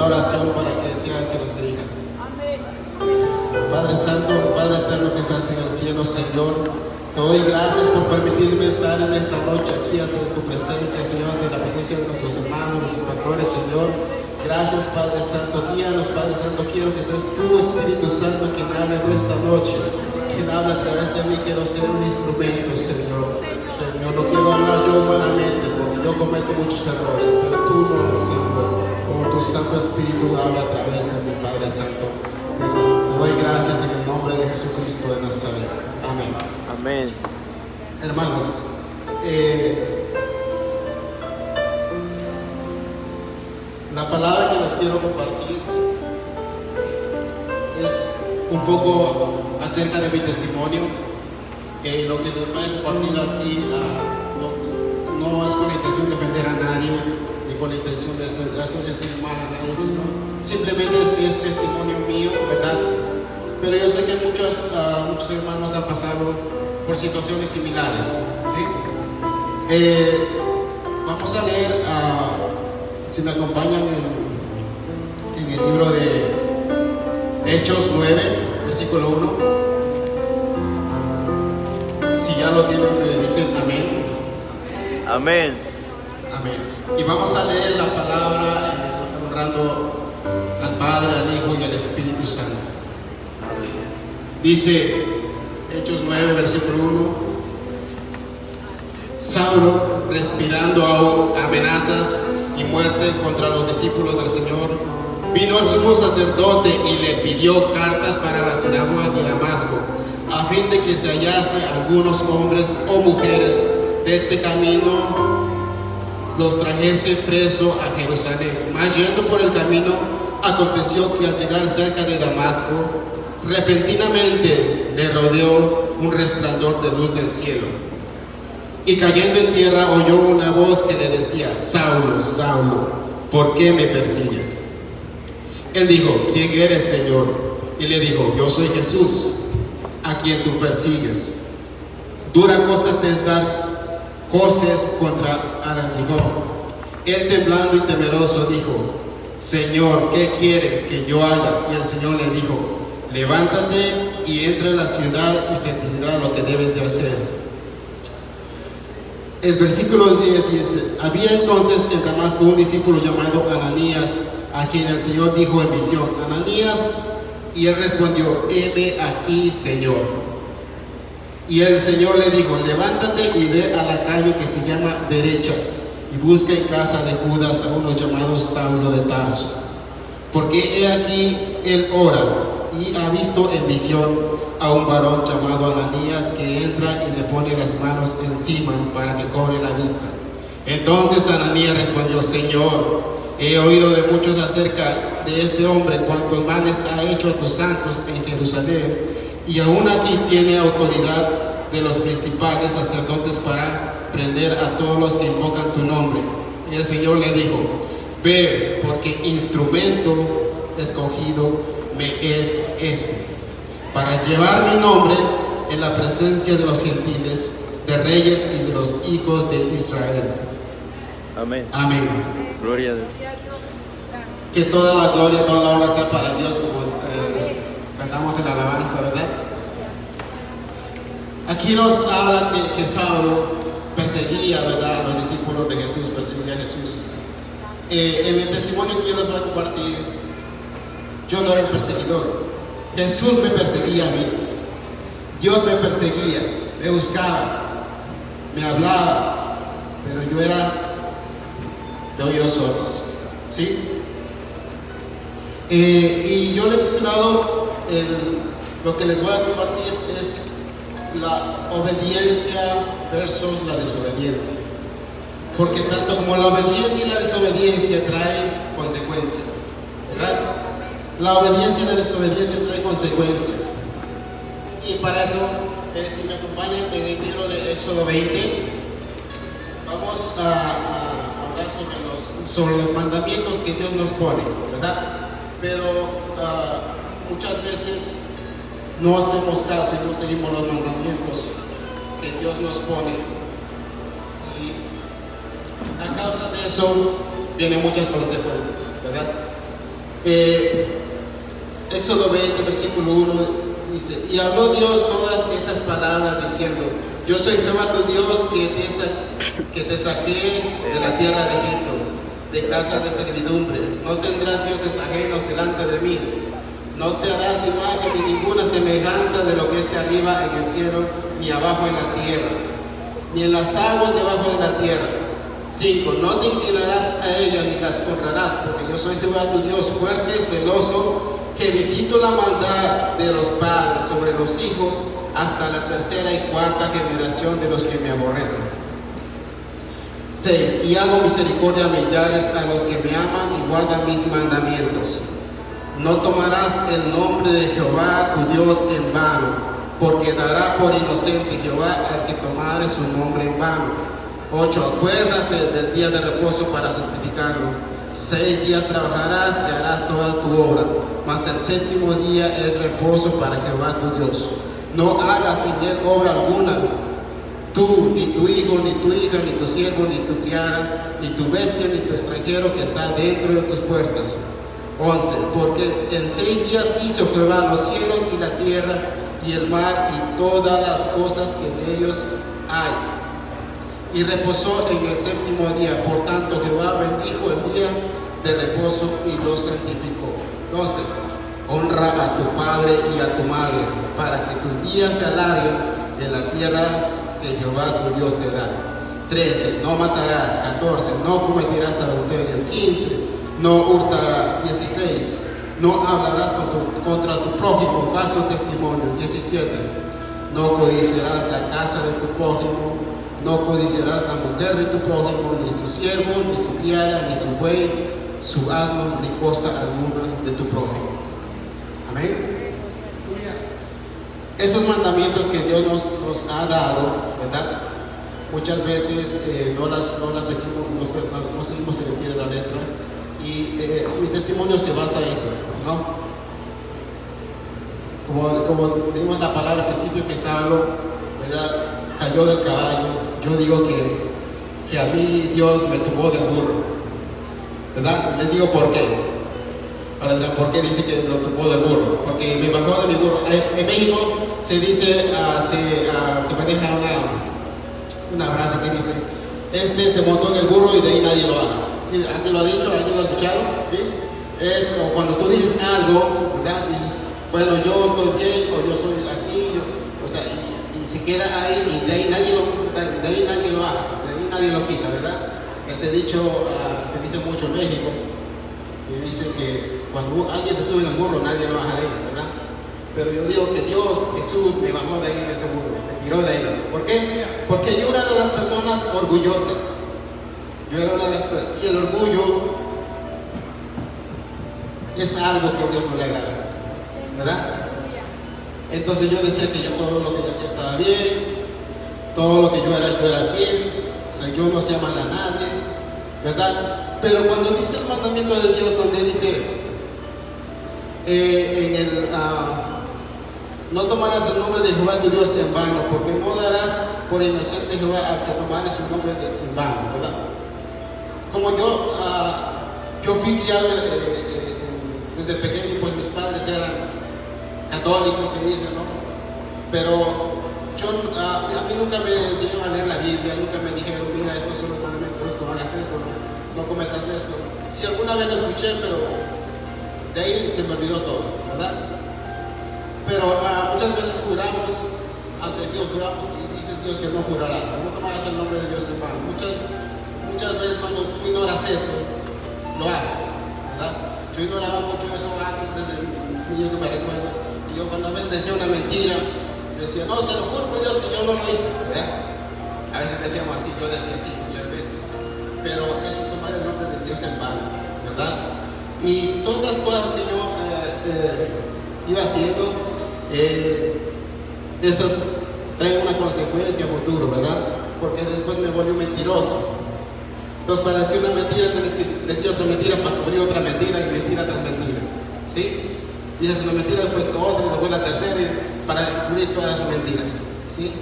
una oración para que sea el que nos dirija. Padre Santo, Padre Eterno que estás en el cielo, Señor, te doy gracias por permitirme estar en esta noche aquí ante tu presencia, Señor, ante la presencia de nuestros hermanos, nuestros pastores, Señor. Gracias, Padre Santo. Guíanos, Padre Santo. Quiero que seas tu Espíritu Santo quien hable en esta noche, quien habla a través de mí. Quiero ser un instrumento, Señor. Señor, no quiero hablar yo humanamente, porque yo cometo muchos errores, pero tú no, Señor. Como tu Santo Espíritu habla a través de mi Padre Santo. Te doy gracias en el nombre de Jesucristo de Nazaret. Amén. Amén. Hermanos, la palabra que les quiero compartir es un poco acerca de mi testimonio. Lo que les voy a compartir aquí no es con la intención de ofender a nadie, ni con la intención de hacer sentir mal a nadie, sino simplemente es testimonio mío, ¿verdad? Pero yo sé que muchos hermanos han pasado por situaciones similares, ¿sí? Vamos a leer, si me acompañan, en el libro de Hechos 9, versículo 1. Si ya lo tienen, dicen amén. Amén. Amén. Y vamos a leer la palabra honrando al Padre, al Hijo y al Espíritu Santo. Dice Hechos 9, versículo 1. Saulo, respirando aún amenazas y muerte contra los discípulos del Señor, vino al sumo sacerdote y le pidió cartas para las sinagogas de Damasco, a fin de que se hallase algunos hombres o mujeres de este camino, los trajese preso a Jerusalén. Mas yendo por el camino, aconteció que al llegar cerca de Damasco, repentinamente le rodeó un resplandor de luz del cielo, y cayendo en tierra oyó una voz que le decía: Saulo, Saulo, ¿por qué me persigues? Él dijo: ¿quién eres, Señor? Y le dijo: yo soy Jesús, a quien tú persigues. Dura cosa te es dar coces contra aguijón. Él, temblando y temeroso, dijo: Señor, ¿qué quieres que yo haga? Y el Señor le dijo: levántate y entra en la ciudad y se te dirá lo que debes de hacer. El versículo 10 dice: había entonces en Damasco un discípulo llamado Ananías, a quien el Señor dijo en visión: Ananías. Y él respondió: heme aquí, Señor. Y el Señor le dijo: levántate y ve a la calle que se llama Derecha, y busca en casa de Judas a uno llamado Saulo de Tarso, porque he aquí él ora, y ha visto en visión a un varón llamado Ananías, que entra y le pone las manos encima para que cobre la vista. Entonces Ananías respondió: Señor, he oído de muchos acerca de este hombre, cuántos males ha hecho a tus santos en Jerusalén, y aún aquí tiene autoridad de los principales sacerdotes para prender a todos los que invocan tu nombre. Y el Señor le dijo: ve, porque instrumento escogido me es este, para llevar mi nombre en la presencia de los gentiles, de reyes y de los hijos de Israel. Amén. Amén. Gloria a Dios. Que toda la gloria, toda la honra sea para Dios, como cantamos en la alabanza, ¿verdad? Aquí nos habla que Saulo perseguía, ¿verdad?, a los discípulos de Jesús, perseguía a Jesús. En el testimonio que yo les voy a compartir, yo no era el perseguidor. Jesús me perseguía a mí. Dios me perseguía, me buscaba, me hablaba, pero yo era de oídos sordos, ¿sí? Y yo le he titulado lo que les voy a compartir es la obediencia versus la desobediencia, porque tanto como la obediencia y la desobediencia traen consecuencias, ¿verdad? La obediencia y la desobediencia traen consecuencias, y para eso, si me acompañan en el libro de Éxodo 20, vamos a hablar sobre los mandamientos que Dios nos pone, ¿verdad? Pero muchas veces no hacemos caso y no seguimos los mandamientos que Dios nos pone, y a causa de eso vienen muchas consecuencias, ¿verdad? Éxodo 20, versículo 1 dice: y habló Dios todas estas palabras diciendo: yo soy Jehová tu Dios que te saqué de la tierra de Egipto, de casa de servidumbre. No tendrás dioses ajenos delante de mí. No te harás imagen ni ninguna semejanza de lo que esté arriba en el cielo, ni abajo en la tierra, ni en las aguas debajo de la tierra. 5. No te inclinarás a ellas ni las honrarás, porque yo soy Jehová tu Dios, fuerte, celoso, que visito la maldad de los padres sobre los hijos hasta la tercera y cuarta generación de los que me aborrecen. 6. Y hago misericordia a millares a los que me aman y guardan mis mandamientos. No tomarás el nombre de Jehová tu Dios en vano, porque dará por inocente Jehová al que tomare su nombre en vano. 8. Acuérdate del día de reposo para santificarlo. 6 días trabajarás y harás toda tu obra, mas el séptimo día es reposo para Jehová tu Dios. No hagas en él obra alguna, tú, ni tu hijo, ni tu hija, ni tu siervo, ni tu criada, ni tu bestia, ni tu extranjero que está dentro de tus puertas. 11. Porque en 6 días hizo Jehová los cielos y la tierra y el mar y todas las cosas que en ellos hay, y reposó en el séptimo día. Por tanto Jehová bendijo el día de reposo y lo santificó. 12. Honra a tu padre y a tu madre, para que tus días se alarguen en la tierra que Jehová tu Dios te da. 13. No matarás. 14. No cometerás adulterio. 15. No hurtarás. 16. No hablarás contra tu prójimo falso testimonio. 17. No codiciarás la casa de tu prójimo. No codiciarás la mujer de tu prójimo, ni su siervo, ni su criada, ni su buey, su asno, ni cosa alguna de tu prójimo. Amén. Esos mandamientos que Dios nos ha dado, ¿verdad? Muchas veces no seguimos en el pie de la letra, y mi testimonio se basa en eso, ¿no? Como dimos la palabra al principio, que Saulo, ¿verdad?, cayó del caballo. Yo digo que a mí Dios me tumbó del burro, ¿verdad? Les digo por qué. Ahora dirán, ¿por qué dice que lo tumbó del burro? Porque me bajó de mi burro. En México se dice, se maneja una frase que dice: se montó en el burro y de ahí nadie lo haga. ¿Sí? ¿Alguien lo ha dicho? ¿Alguien lo ha escuchado? ¿Sí? Es como cuando tú dices algo, ¿verdad? Dices, bueno, yo estoy bien, o yo soy así, o sea, y se queda ahí, y de ahí nadie lo haga, de ahí nadie lo quita, ¿verdad? Ese dicho se dice mucho en México, que dice que cuando alguien se sube en el burro, nadie lo baja de ahí, ¿verdad? Pero yo digo que Dios, Jesús, me bajó de ahí, de ese burro, me tiró de ahí. ¿Por qué? Porque yo era de las personas orgullosas. Y el orgullo es algo que a Dios no le agrada, ¿verdad? Entonces yo decía que yo todo lo que yo hacía estaba bien, todo lo que yo era bien, o sea, yo no hacía mal a nadie, ¿verdad? Pero cuando dice el mandamiento de Dios, donde dice no tomarás el nombre de Jehová tu Dios en vano, porque no darás por inocente Jehová al que tomare su nombre en vano, ¿verdad? Como yo fui criado desde pequeño, pues mis padres eran católicos, que dicen, ¿no? Pero a mí nunca me enseñaron a leer la Biblia, nunca me dijeron, mira, estos son los mandamientos, no hagas esto, no cometas esto. Si alguna vez lo escuché, pero de ahí se me olvidó todo, ¿verdad? Pero muchas veces juramos ante Dios, y dije Dios que no jurarás, no tomarás el nombre de Dios en vano. Muchas veces cuando tú ignoras eso, lo haces, ¿verdad? Yo ignoraba mucho eso antes, desde el niño que me recuerdo, y yo cuando a veces decía una mentira, decía, no, te lo juro por Dios que yo no lo hice, ¿verdad? A veces decíamos así, yo decía así muchas veces, pero eso es tomar el nombre de Dios en vano, ¿verdad? Y todas esas cosas que yo iba haciendo, esas traen una consecuencia futuro, ¿verdad? Porque después me volví mentiroso. Entonces, para decir una mentira tienes que decir otra mentira para cubrir otra mentira, y mentira tras mentira, ¿sí? Dices una mentira, después otra, después la tercera, para cubrir todas las mentiras, ¿sí?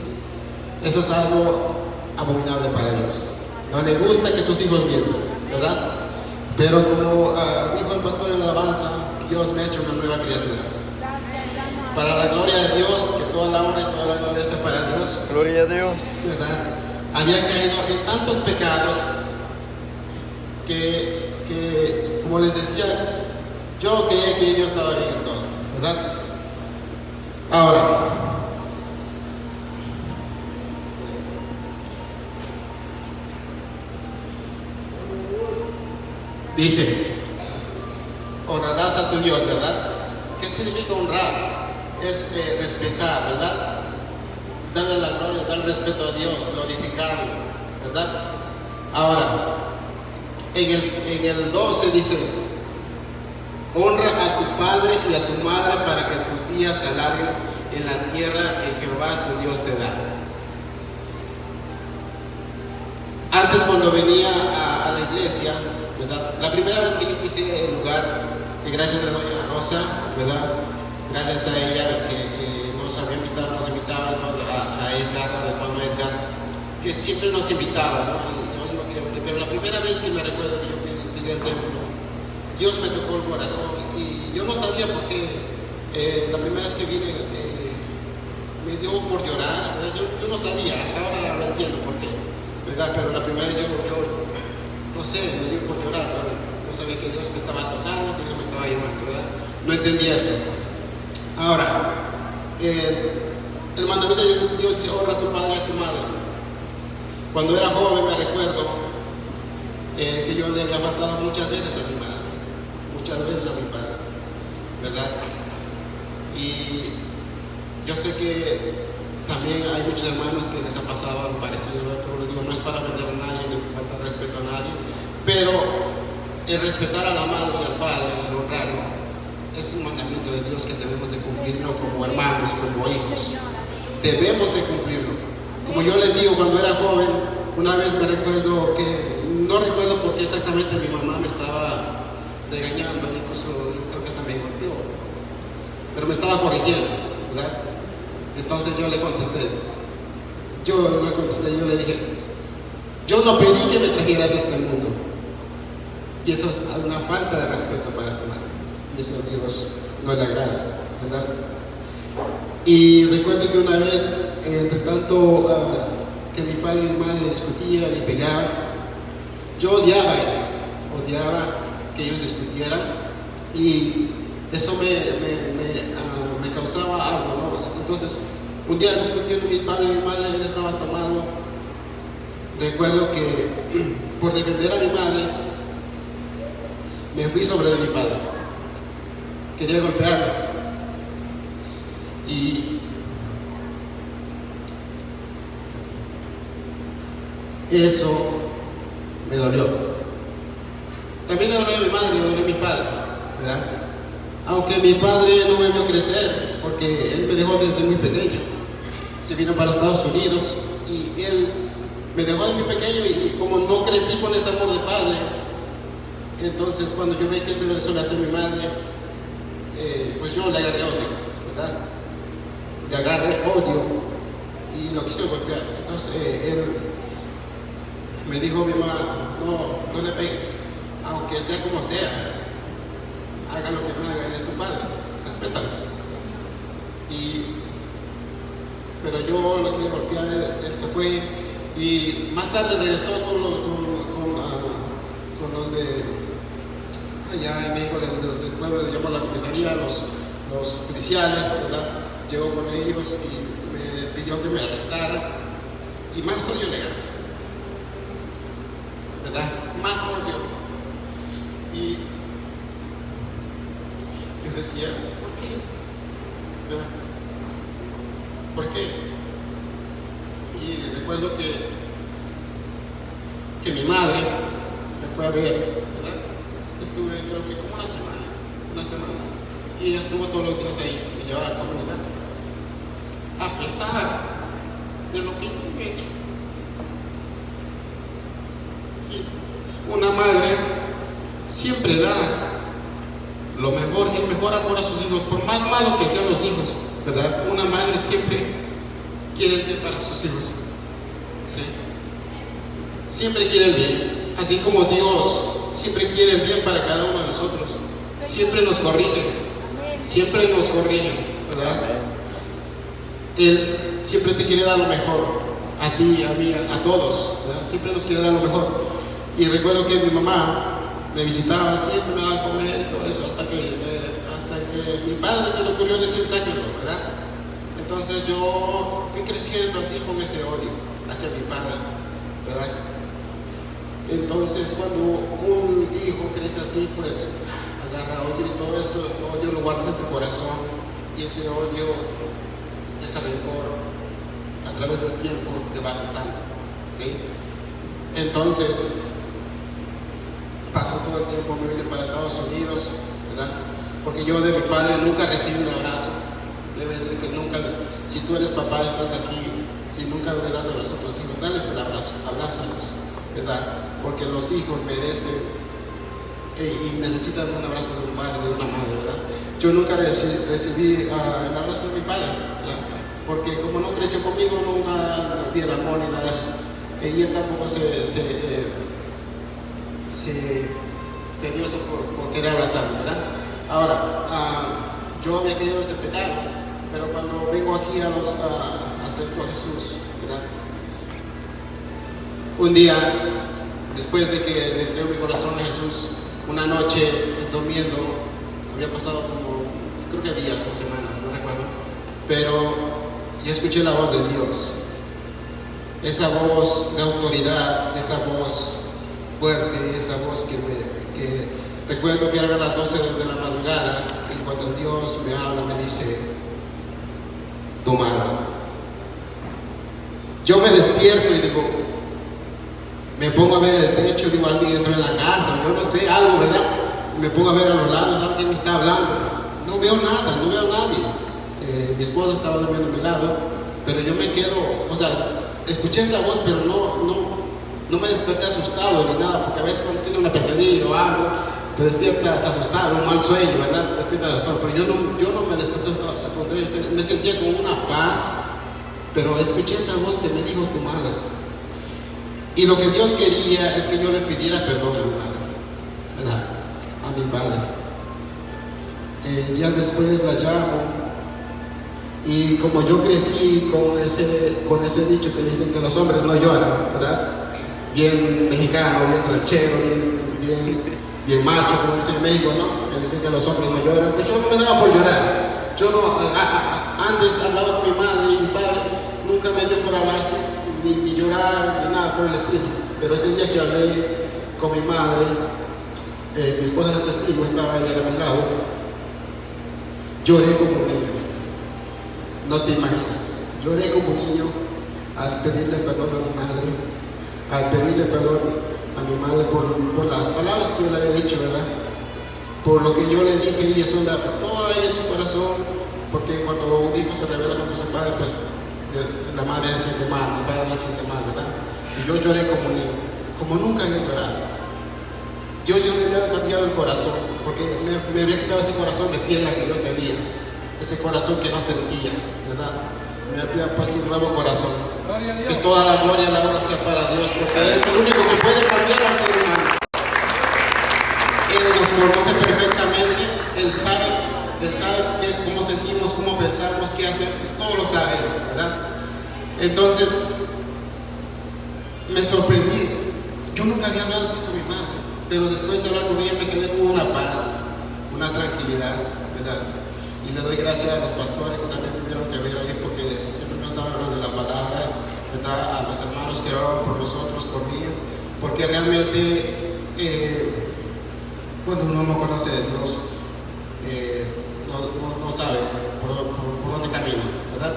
Eso es algo abominable para Dios. No le gusta que sus hijos mientan, ¿verdad? Pero como dijo el pastor en la alabanza, Dios me ha hecho una nueva criatura. Para la gloria de Dios, que toda la honra y toda la gloria sea para Dios. Gloria a Dios. ¿Verdad? Había caído en tantos pecados que, como les decía, yo creía que yo estaba bien en todo, ¿verdad? Ahora, dice, honrarás a tu Dios, ¿verdad? ¿Qué significa honrar? Es respetar, ¿verdad? Es darle la gloria, dar respeto a Dios, glorificarlo, ¿verdad? Ahora, en el 12 dice, honra a tu padre y a tu madre para que tus días se alarguen en la tierra que Jehová tu Dios te da. Antes, cuando venía a la iglesia, ¿verdad? La primera vez que yo pisé el lugar, que gracias le doy a Rosa, ¿verdad? Gracias a ella que nos invitaba a Edgar, al hermano Edgar, que siempre nos invitaba, ¿no? Y yo no quería venir, pero la primera vez que me recuerdo que yo pisé el templo, Dios me tocó el corazón y yo no sabía por qué. La primera vez que vine me dio por llorar, yo no sabía, hasta ahora lo entiendo por qué, ¿verdad? Pero la primera vez yo no sé, me dio por llorar, pero yo sabía que Dios me estaba tocando, que Dios me estaba llamando, ¿verdad? No entendía eso. Ahora, el mandamiento de Dios dice, honra a tu padre y a tu madre. Cuando era joven me recuerdo que yo le había faltado muchas veces a mi madre, muchas veces a mi padre, ¿verdad? Y yo sé que también hay muchos hermanos que les ha pasado algo parecido, pero les digo, no es para ofender a nadie, ni falta respeto a nadie, pero el respetar a la madre y al padre, el honrarlo, es un mandamiento de Dios que debemos de cumplirlo como hermanos, como hijos. Debemos de cumplirlo. Como yo les digo, cuando era joven, una vez me recuerdo que, no recuerdo por qué exactamente mi mamá me estaba regañando, incluso yo creo que hasta me golpeó, pero me estaba corrigiendo, ¿verdad? Entonces yo le contesté, yo le dije, yo no pedí que me trajeras a este mundo. Y eso es una falta de respeto para tu madre. Y eso a Dios no le agrada, ¿verdad? Y recuerdo que una vez, entre tanto que mi padre y mi madre discutían y peleaban, yo odiaba eso, odiaba que ellos discutieran y eso me causaba algo, ¿no? Entonces, un día discutiendo mi padre y mi madre, él estaba tomado. Recuerdo que por defender a mi madre, me fui sobre de mi padre. Quería golpearlo. Y eso me dolió. También le dolió a mi madre, le dolió a mi padre, ¿verdad? Aunque mi padre no me vio crecer, porque él me dejó desde muy pequeño. Se vino para Estados Unidos y él me dejó desde muy pequeño y como no crecí con ese amor de padre, entonces cuando yo veía que eso le hacía a mi madre, pues yo le agarré odio, ¿verdad? Le agarré odio y lo quise golpear. Entonces él me dijo, mi mamá, no le pegues, aunque sea como sea, haga lo que no haga, él es tu padre, respétalo. Pero yo lo quise golpear, él se fue y más tarde regresó con los de allá en México, los del pueblo, le llaman la comisaría, los judiciales, ¿verdad? Llegó con ellos y me pidió que me arrestara y más odio le gané, ¿verdad? Más odio. Y yo decía, ¿por qué? ¿Verdad? ¿Por qué? Y recuerdo que mi madre me fue a ver, ¿verdad? Estuve creo que como una semana, y ella estuvo todos los días ahí, me llevaba comida, a pesar de lo que yo me he hecho. Sí, una madre siempre da lo mejor, el mejor amor a sus hijos, por más malos que sean los hijos, ¿verdad? Una madre siempre quiere el bien para sus hijos, ¿sí? Siempre quiere el bien, así como Dios siempre quiere el bien para cada uno de nosotros. Siempre nos corrige, ¿verdad? Él siempre te quiere dar lo mejor, a ti, a mí, a todos, ¿verdad? Siempre nos quiere dar lo mejor. Y recuerdo que mi mamá me visitaba, siempre me daba a comer y todo eso, hasta que mi padre se le ocurrió decir sáquenlo, ¿verdad? Entonces yo fui creciendo así con ese odio hacia mi padre, ¿verdad? Entonces cuando un hijo crece así, pues agarra odio y todo eso, odio lo guardas en tu corazón, y ese odio, ese rencor, a través del tiempo te va afectando, ¿sí? Entonces pasó todo el tiempo, me vine para Estados Unidos, ¿verdad? Porque yo de mi padre nunca recibí un abrazo. Debe ser que nunca, si tú eres papá, estás aquí, si nunca le das abrazo a tus hijos, dales el abrazo, abrázalos, ¿verdad? Porque los hijos merecen y necesitan un abrazo de un padre, de una madre, ¿verdad? Yo nunca recibí el abrazo de mi padre, ¿verdad? Porque como no creció conmigo, nunca vi el amor ni nada de eso. Y él tampoco se dio eso por querer abrazarme, ¿verdad? Ahora, yo había caído en ese pecado, pero cuando vengo aquí acepto a Jesús, ¿verdad? Un día, después de que le entregué mi corazón a Jesús, una noche durmiendo, había pasado como, creo que días o semanas, no recuerdo, pero yo escuché la voz de Dios, esa voz de autoridad, esa voz fuerte, esa voz que recuerdo que eran las 12 de la madrugada, y cuando Dios me habla, me dice, tu madre. Yo me despierto y digo, me pongo a ver el techo, digo, alguien entró en la casa, yo no sé, algo, ¿verdad? Me pongo a ver a los lados, alguien me está hablando. No veo nada, no veo a nadie. Mi esposa estaba durmiendo a mi lado, pero yo me quedo, o sea, escuché esa voz, pero no me desperté asustado ni nada, porque a veces cuando tienes una pesadilla o algo, te despiertas asustado, un mal sueño, ¿verdad? Te despiertas asustado, pero yo no me desperté asustado, al contrario, me sentía con una paz, pero escuché esa voz que me dijo tu madre. Y lo que Dios quería es que yo le pidiera perdón a mi madre, ¿verdad? A mi padre. Días después la llamo, y como yo crecí con ese dicho que dicen que los hombres no lloran, ¿verdad? Bien mexicano, bien ranchero, bien macho, como dicen en México, ¿no? Que dicen que los hombres no lloran. Pues yo no me daba por llorar. Yo no, antes hablaba con mi madre y mi padre, nunca me dio por hablarse, ni llorar, ni nada por el estilo. Pero ese día que hablé con mi madre, mi esposa es testigo, estaba ella a mi lado, lloré como un niño. No te imaginas. Lloré como un niño al pedirle perdón a mi madre, al pedirle perdón a mi madre por las palabras que yo le había dicho, ¿verdad? Por lo que yo le dije, y eso le afectó a ella su corazón, porque cuando un hijo se revela contra su padre, pues la madre se siente mal, el padre se siente mal, ¿verdad? Y yo lloré como un niño, como nunca había llorado. Dios ya me había cambiado el corazón, porque me había quitado ese corazón de piedra que yo tenía, ese corazón que no sentía, ¿verdad? Me había puesto un nuevo corazón. Que toda la gloria y la honra sea para Dios, porque Él es el único que puede cambiar al ser humano. Él nos conoce perfectamente, Él sabe cómo sentimos, cómo pensamos, qué hacemos, todo lo sabe, ¿verdad? Entonces, me sorprendí. Yo nunca había hablado así con mi madre, pero después de hablar con ella me quedé con una paz, una tranquilidad, ¿verdad? Y le doy gracias a los pastores que también tuvieron que ver ahí, porque siempre nos estaban hablando de la palabra, ¿verdad? A los hermanos que oraron por nosotros, por mí, porque realmente cuando uno no conoce de Dios, no sabe por dónde camina, ¿verdad?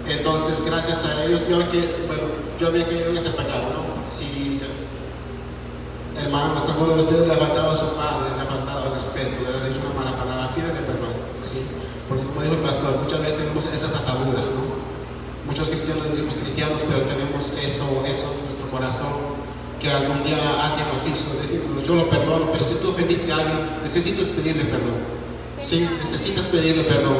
Entonces, gracias a ellos, yo había caído en ese pecado, ¿no? Si, hermanos, alguno de ustedes le ha faltado a su padre, le ha faltado el respeto, le ha dicho una mala palabra, pídele perdón, ¿sí? Porque como dijo el pastor, muchas veces tenemos esas ataduras, ¿no? Muchos cristianos decimos cristianos, pero tenemos eso en nuestro corazón, que algún día alguien nos hizo, decimos, yo lo perdono, pero si tú ofendiste a alguien, necesitas pedirle perdón, ¿sí? Necesitas pedirle perdón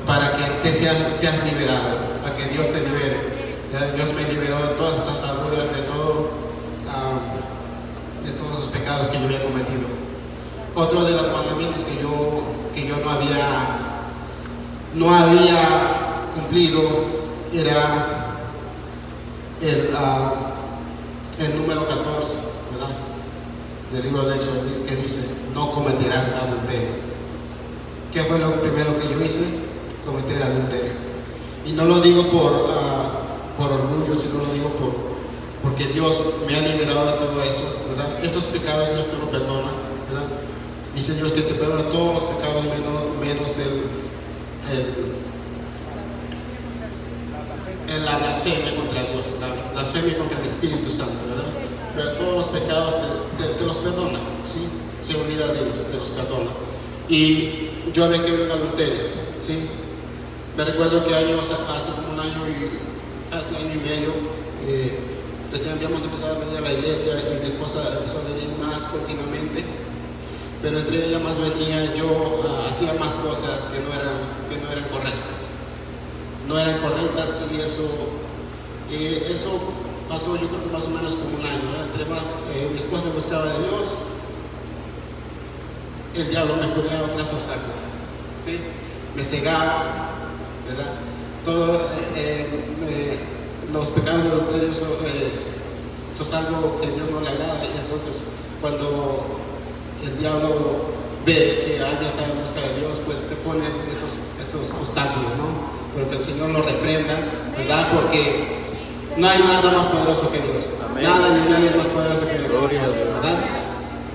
para que te seas liberado, para que Dios te libere. Ya Dios me liberó de todas esas ataduras, de todo de todos los pecados que yo había cometido. Otro de los mandamientos que yo no había cumplido era el número 14, ¿verdad? Del libro de Éxodo, que dice: no cometerás adulterio. ¿Qué fue lo primero que yo hice? Cometer adulterio. Y no lo digo por orgullo, sino lo digo porque Dios me ha liberado de todo eso, ¿verdad? Esos pecados Dios te lo perdona, ¿verdad? Dice Dios que te perdona todos los pecados menos la blasfemia contra Dios, la blasfemia contra el Espíritu Santo, ¿verdad? Pero todos los pecados te los perdona, ¿sí? Se olvida de ellos, te los perdona. Y yo había caído en adulterio, ¿sí? Me recuerdo que hace como un año y casi año y medio, recién habíamos empezado a venir a la iglesia y mi esposa empezó a venir más continuamente, pero entre ella más venía, yo hacía más cosas que no eran correctas. No eran correctas, y eso pasó, yo creo que más o menos como un año, ¿verdad? Entre más mi esposa buscaba de Dios, el diablo me ponía otros obstáculos, ¿sí? Me cegaba, ¿verdad? Todo, los pecados de adulterio, eso es algo que a Dios no le agrada, y entonces cuando el diablo ve que alguien está en busca de Dios, pues te pone esos obstáculos, ¿no? Pero que el Señor lo reprenda, ¿verdad? Porque no hay nada más poderoso que Dios. Amén. Nada ni nadie es más poderoso que Dios, ¿verdad?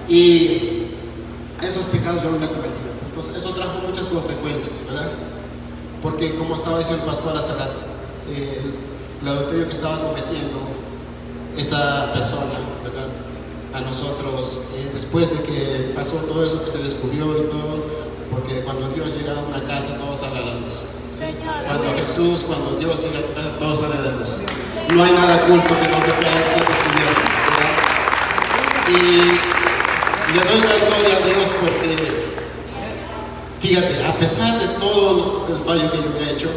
Y esos pecados yo no me he cometido. Entonces eso trajo muchas consecuencias, ¿verdad? Porque como estaba diciendo el pastor hace rato, el adulterio que estaba cometiendo esa persona, ¿verdad? A nosotros, después de que pasó todo eso que se descubrió y todo, porque cuando Dios llega a una casa todo sale a la luz, ¿sí? Cuando Dios llega a tu casa todo sale a la luz. No hay nada oculto que no se pueda ser descubierto, ¿verdad? Y le doy la gloria a Dios porque, fíjate, a pesar de todo el fallo que yo me he hecho,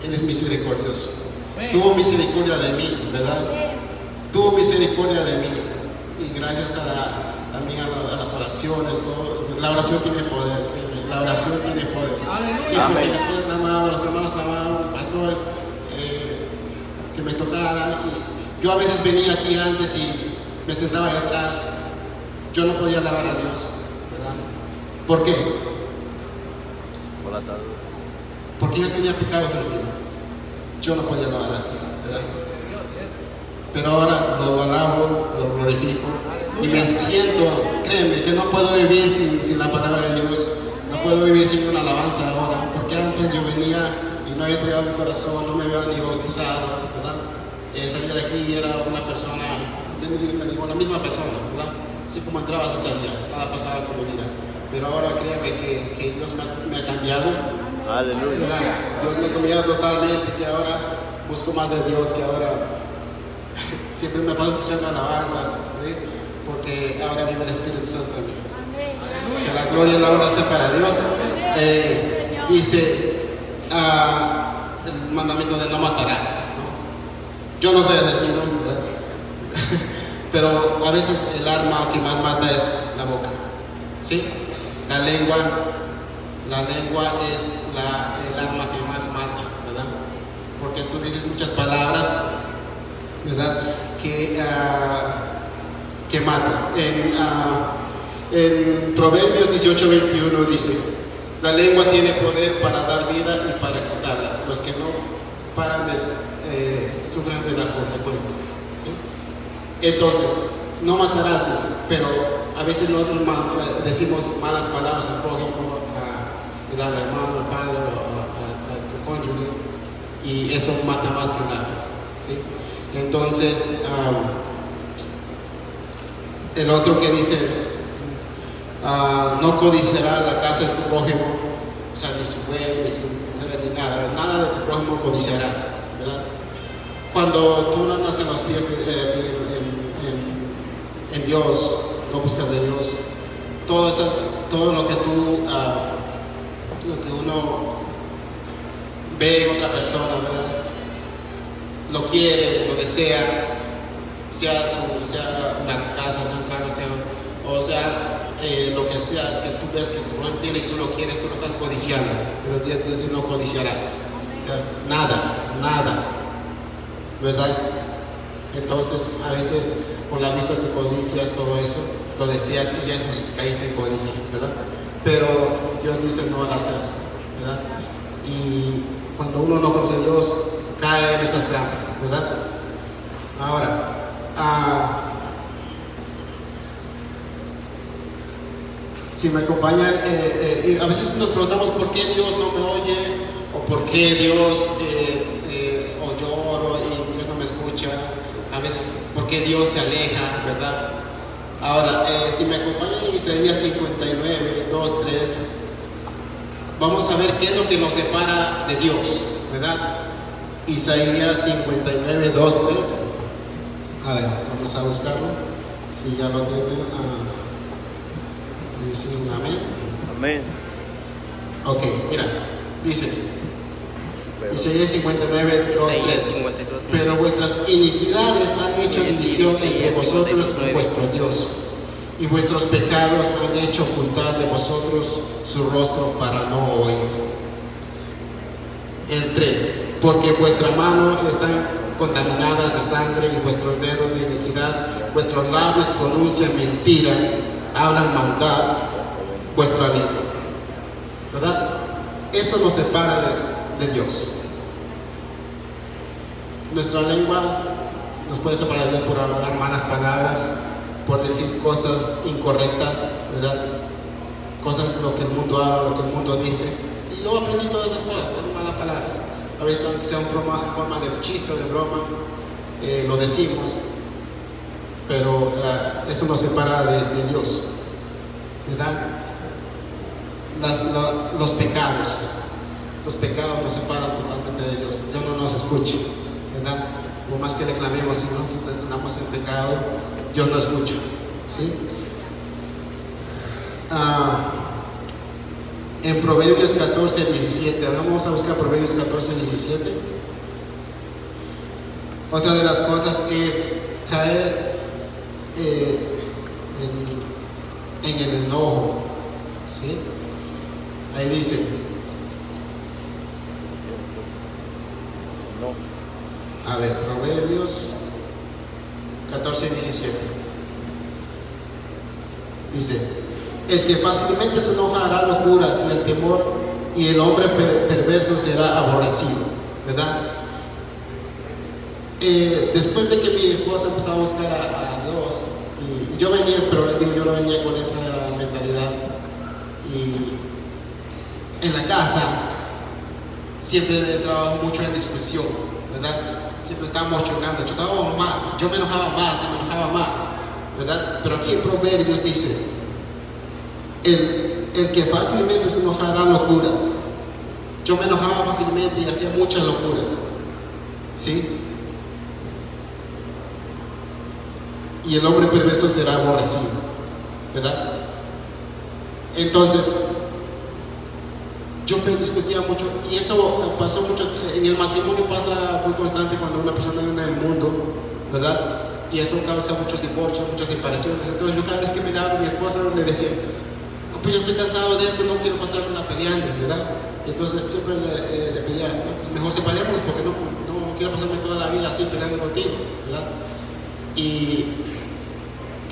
Él es misericordioso. Tuvo misericordia de mí, ¿verdad? Tuvo misericordia de mí. Y gracias a las oraciones, todo, la oración tiene poder, la oración tiene poder. Sí, porque después clamaban, los hermanos clamaban, los pastores, que me tocara. Y yo a veces venía aquí antes y me sentaba ahí atrás. Yo no podía alabar a Dios, ¿verdad? ¿Por qué? Porque yo tenía pecados encima. Yo no podía alabar a Dios, ¿verdad? Pero ahora lo alabo, lo glorifico y me siento, créeme, que no puedo vivir sin la palabra de Dios, no puedo vivir sin una alabanza ahora, porque antes yo venía y no había entregado mi corazón, no me había ni bautizado, ¿verdad? Salía de aquí y era una persona, la misma persona, ¿verdad? Así como entraba, así salía, nada pasaba con mi vida. Pero ahora créeme que Dios me ha cambiado. Aleluya. ¿Verdad? Dios me ha cambiado totalmente, que ahora busco más de Dios, que ahora siempre me paso escuchando alabanzas, ¿sí? Porque ahora vive el Espíritu Santo en mí. Que la gloria y la honra sea para Dios. Dice el mandamiento de no matarás, ¿no? Yo no soy asesino, ¿verdad? Pero a veces el arma que más mata es la boca, ¿sí? La lengua es el arma que más mata, ¿verdad? Porque tú dices muchas palabras, ¿verdad? Que mata. En Proverbios 18:21 dice: la lengua tiene poder para dar vida y para quitarla. Los que no paran sufren de las consecuencias, ¿sí? Entonces, no matarás, dice, pero a veces nosotros decimos malas palabras al prójimo, al hermano, al padre, a tu cónyuge, y eso mata más que nada, ¿sí? Entonces, el otro que dice, no codiciará la casa de tu prójimo, o sea, ni su buey, ni su mujer, ni nada de tu prójimo codiciarás, ¿verdad? Cuando tú no naces en los pies en Dios, no buscas de Dios, todo lo que uno ve en otra persona, ¿verdad? Lo quiere, lo desea, sea una casa, sea un carro, sea lo que sea que tú ves que tu no tiene y tú lo quieres, tú lo estás codiciando. Pero Dios dice: no codiciarás. Nada, ¿verdad? Entonces, a veces con la vista tú codicias todo eso, lo deseas y ya eso caíste en codicia, ¿verdad? Pero Dios dice: no hagas eso, ¿verdad? Y cuando uno no conoce a Dios, cae en esas trampas, ¿verdad? Ahora, si me acompañan, a veces nos preguntamos por qué Dios no me oye, o por qué Dios, o lloro y Dios no me escucha, a veces por qué Dios se aleja, ¿verdad? Ahora, si me acompañan en Isaías 59, 2, 3, vamos a ver qué es lo que nos separa de Dios, ¿verdad? Isaías 59, 2, 3. A ver, vamos a buscarlo. Si ya lo tienen, dicen amén. Amén. Ok, mira, dice Isaías 59, 2, 3. Pero vuestras iniquidades han hecho división entre vosotros y vuestro Dios, y vuestros pecados han hecho ocultar de vosotros su rostro para no oír. El 3. Porque vuestra mano están contaminadas de sangre y vuestros dedos de iniquidad, vuestros labios pronuncian mentira, hablan maldad, vuestra lengua, ¿verdad? Eso nos separa de Dios. Nuestra lengua nos puede separar de Dios por hablar malas palabras, por decir cosas incorrectas, ¿verdad? Cosas lo que el mundo habla, lo que el mundo dice. Y yo aprendí todas las cosas, las malas palabras. A veces, aunque sea en forma de chiste o de broma, lo decimos, pero eso nos separa de Dios, ¿verdad? Los pecados nos separan totalmente de Dios. Dios no nos escucha, ¿verdad? Por más que declaremos, si nosotros andamos en pecado, Dios no escucha, ¿sí? En Proverbios 14, 17, vamos a buscar Proverbios 14, 17. Otra de las cosas es caer en el enojo, ¿sí? Ahí dice, a ver, Proverbios 14, 17. Dice: el que fácilmente se enoja hará locuras, y el temor y el hombre perverso será aborrecido, ¿verdad? Después de que mi esposa empezó a buscar a Dios, y yo venía, pero les digo, yo no venía con esa mentalidad, y en la casa siempre trabajo mucho en discusión, ¿verdad? Siempre estábamos chocábamos más, yo me enojaba más, ¿verdad? Pero aquí en Proverbios dice: el que fácilmente se enojará locuras. Yo me enojaba fácilmente y hacía muchas locuras, ¿sí? Y el hombre perverso será aborrecido, ¿verdad? Entonces, yo me discutía mucho, y eso pasó mucho. En el matrimonio pasa muy constante cuando una persona vive en el mundo, ¿verdad? Y eso causa muchos divorcios, muchas separaciones. Entonces, yo cada vez que me daba mi esposa le decía: pues yo estoy cansado de esto, no quiero pasar una peleando, ¿verdad? Y entonces siempre le pedía: no, pues mejor separémonos, porque no quiero pasarme toda la vida así peleando contigo, ¿verdad? Y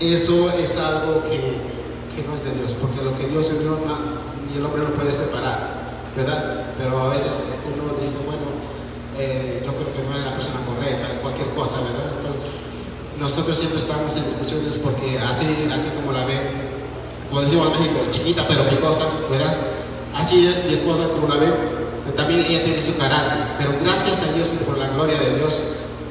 eso es algo que no es de Dios, porque lo que Dios unió ni el hombre lo puede separar, ¿verdad? Pero a veces uno dice: bueno, yo creo que no es la persona correcta, cualquier cosa, ¿verdad? Entonces, nosotros siempre estamos en discusiones porque así como la ven, como decimos en México, chiquita pero picosa, ¿verdad? Así es mi esposa, como la ven, también ella tiene su carácter, pero gracias a Dios y por la gloria de Dios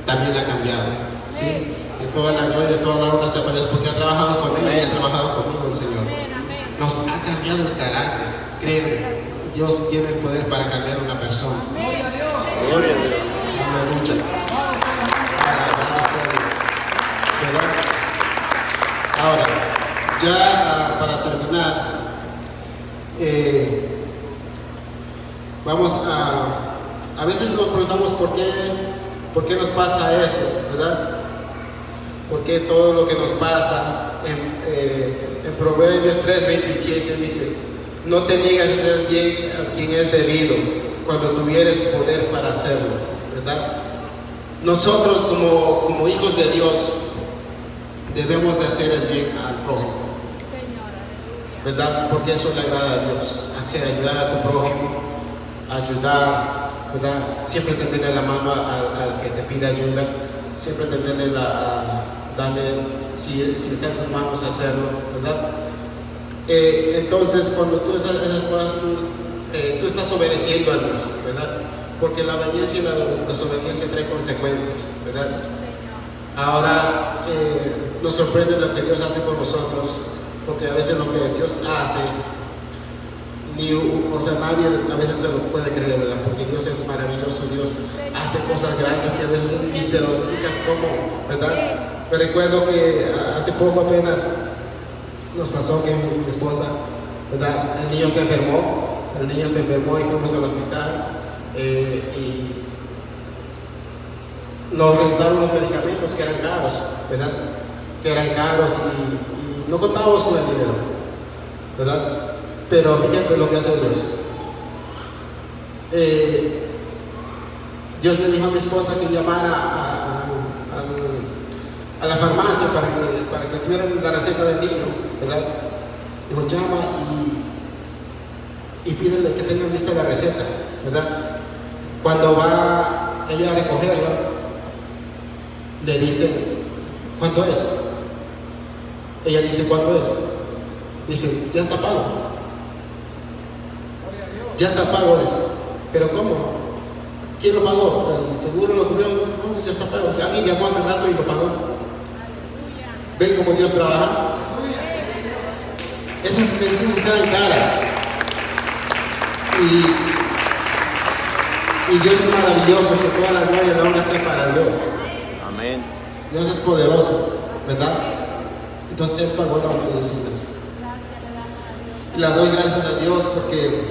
también la ha cambiado, ¿sí? Que toda la gloria y toda la honra sea para Dios, porque ha trabajado con ella y ha trabajado conmigo el Señor. Nos ha cambiado el carácter, créanme, Dios tiene el poder para cambiar a una persona. Gloria a Dios. Aleluya. ¿Verdad? Ahora, ya para terminar, vamos a veces nos preguntamos por qué nos pasa eso, ¿verdad? porque todo lo que nos pasa en Proverbios 3:27 dice: no te niegues a hacer bien a quien es debido, cuando tuvieres poder para hacerlo, ¿verdad? Nosotros como hijos de Dios debemos de hacer el bien al prójimo, ¿verdad? Porque eso le agrada a Dios, ayudar a tu prójimo, ayudar, ¿verdad? Siempre tenderle la mano al que te pide ayuda, siempre tenderle darle, si está en tus manos, hacerlo, ¿verdad? Entonces, cuando tú haces esas cosas, tú estás obedeciendo a Dios, ¿verdad? Porque la obediencia y la desobediencia traen consecuencias, ¿verdad? Ahora nos sorprende lo que Dios hace con nosotros, porque a veces lo que Dios hace, nadie a veces se lo puede creer, ¿verdad? Porque Dios es maravilloso, Dios hace cosas grandes que a veces ni te lo explicas cómo, ¿verdad? Me recuerdo que hace poco apenas nos pasó que mi esposa, ¿verdad? El niño se enfermó y fuimos al hospital y nos recetaron los medicamentos que eran caros, ¿verdad? Que eran caros y no contábamos con el dinero, ¿verdad? Pero fíjate lo que hace Dios. Dios le dijo a mi esposa que llamara a la farmacia para que tuvieran la receta del niño, ¿verdad? Dijo, llama y pídele que tengan lista la receta, ¿verdad? Cuando va ella a recogerla, le dice, ¿cuánto es? Ella dice, ¿cuánto es? Dice, ya está pago. Ya está pago, dice. ¿Pero cómo? ¿Quién lo pagó? ¿El seguro lo cubrió? No, pues ya está pago. O sea, alguien llamó hace rato y lo pagó. ¿Ven cómo Dios trabaja? Esas medicinas eran caras. Y Dios es maravilloso, que toda la gloria y la honra sea para Dios. Amén. Dios es poderoso, ¿verdad? Entonces Él pagó las medicinas. Y le doy gracias a Dios porque,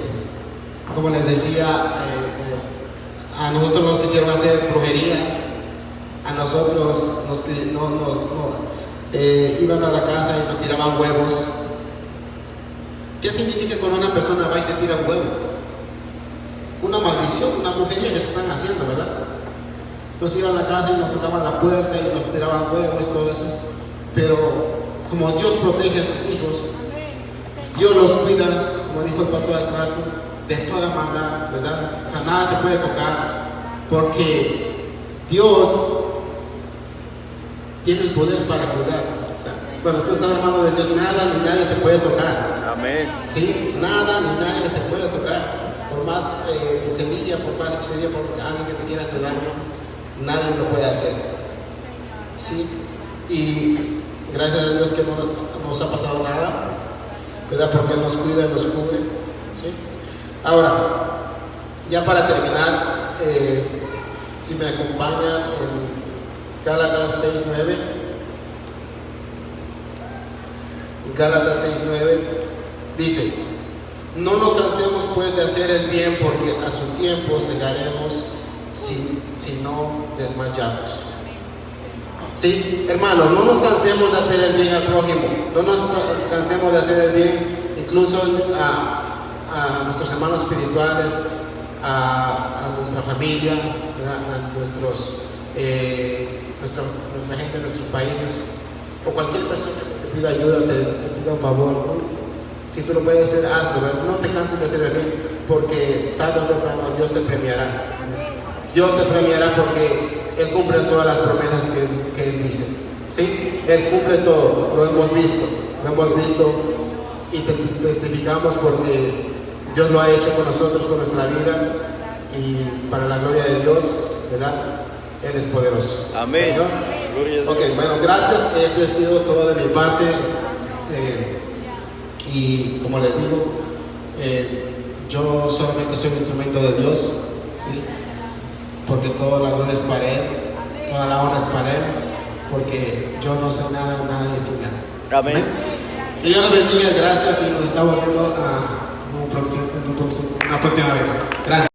como les decía, a nosotros nos quisieron hacer brujería, a nosotros iban a la casa y nos tiraban huevos. ¿Qué significa cuando una persona va y te tira un huevo? Una maldición, una brujería que te están haciendo, ¿verdad? Entonces iban a la casa y nos tocaban la puerta y nos tiraban huevos, todo eso. Pero como Dios protege a sus hijos, Dios los cuida, como dijo el pastor hace rato, de toda maldad, ¿verdad? O sea, nada te puede tocar, porque Dios tiene el poder para cuidar. O sea, cuando tú estás en la mano de Dios, nada ni nadie te puede tocar. Amén. Sí, nada ni nadie te puede tocar. Por más brujería, por más hechicería, por alguien que te quiera hacer daño, nadie lo puede hacer. Sí, y gracias a Dios que no nos ha pasado nada, ¿verdad? Porque Él nos cuida y nos cubre. ¿Sí? Ahora, ya para terminar, si me acompañan en Gálatas 6:9. Gálatas 6:9 dice: no nos cansemos pues de hacer el bien, porque a su tiempo segaremos si no desmayamos. Sí, hermanos, no nos cansemos de hacer el bien al prójimo, no nos cansemos de hacer el bien incluso a nuestros hermanos espirituales, a nuestra familia, a nuestra gente de nuestros países, o cualquier persona que te pida ayuda, te pida un favor, ¿no? Si tú lo puedes hacer, hazlo, ¿verdad? No te canses de hacer el bien, porque tarde o temprano Dios te premiará. Dios te premiará porque Él cumple todas las promesas que Él dice. ¿Sí? Él cumple todo, lo hemos visto y testificamos porque Dios lo ha hecho con nosotros, con nuestra vida, y para la gloria de Dios, ¿verdad? Él es poderoso. Amén. Ok, bueno, gracias. Este ha sido todo de mi parte. Y como les digo, yo solamente soy un instrumento de Dios, ¿sí? Porque toda la gloria es para Él, toda la honra es para Él, porque yo no sé nada, nadie sin nada. Amén. ¿Amén? Que Dios los bendiga, gracias, y nos estamos viendo una próxima vez. Gracias.